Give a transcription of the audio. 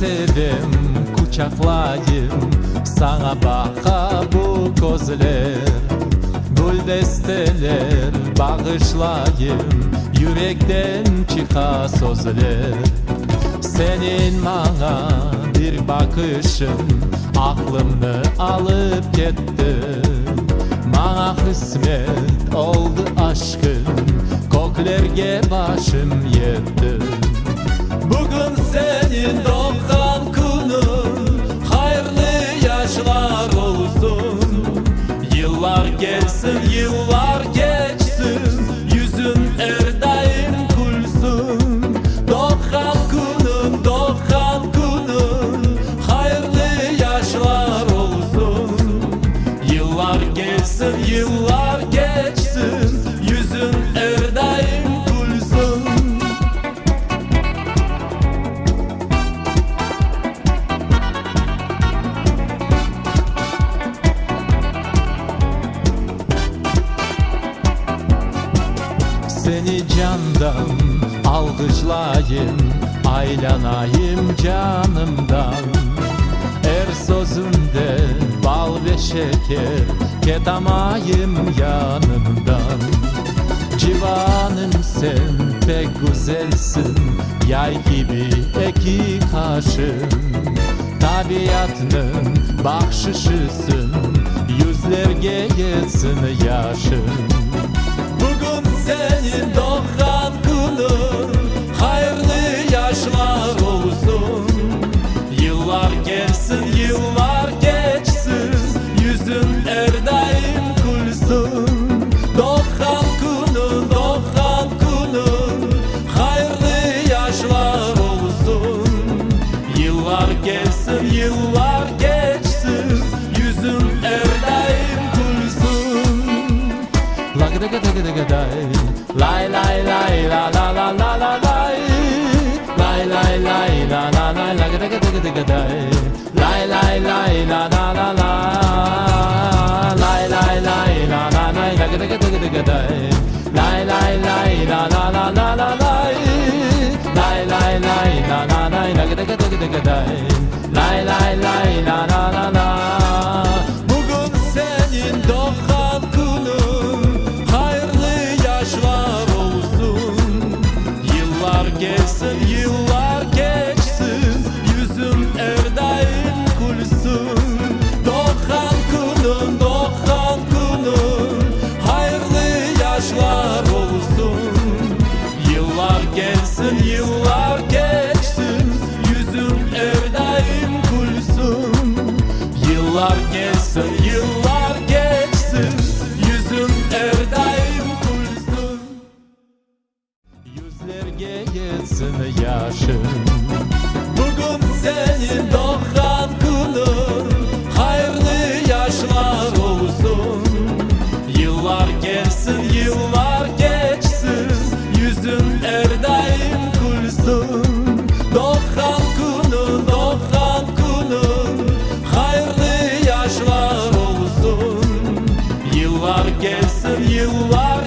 sevim, kucaklayayım, sana baka bu gözler. Gül desteler bağışlayayım, yürekten çıka sözler. Senin bana bir bakışın aklımı alıp gitti. Bana kısmet oldu aşkın, koklerge başım yetti. Bugün senin doğan günün, hayırlı yaşlar olsun. Yıllar gelsin, yıllar geçsin, yüzün her daim gülsün. Doğan günün, doğan günün, hayırlı yaşlar olsun. Yıllar gelsin, yıllar geçsin, yüzün her daim gülsün. Seni candan alkışlayayım, aylanayım canımdan. Her sözünde bal ve şeker, ketamayım yanımdan. Civanım sen pek güzelsin, yay gibi iki kaşın. Tabiatının bahşişisin, yüzlerge gelsin yaşın. Bugün senin doğan günün, hayırlı yaşlar olsun. Yıllar gelsin, yıllar geçsin, yüzün her daim gülsün. Doğan günün, doğan günün, hayırlı yaşlar olsun. Yıllar gelsin, yıllar geçsin, yüzün her daim gülsün. Lay lay lay la la la la la lay. Lay lay lay la la la la ga ga ga ga ga. Lay lay lay la la la la. Lay lay lay la la la la ga ga ga ga ga. Lay lay lay la la la la la lay. Lay lay lay la la la la ga ga ga ga. Lay lay lay la la la la. Bugün senin doğan günün, hayırlı yaşlar olsun. Yıllar gelsin, yıllar geçsin, yüzüm her daim gülsün. Doğan günün, doğan günün, hayırlı yaşlar olsun. Yıllar gelsin, yıllar geçsin, yüzüm her daim gülsün. Yıllar gelsin, yıllar geçsin, yüzüm her daim gülsün. Yüzlerge gelsin yaşın. Bugün senin doğan günün, hayırlı yaşlar olsun. Yıllar gelsin, yıllar geçsin, yüzün her daim gülsün. Doğan günün, doğan günün, hayırlı yaşlar olsun. Yıllar gelsin, yıllar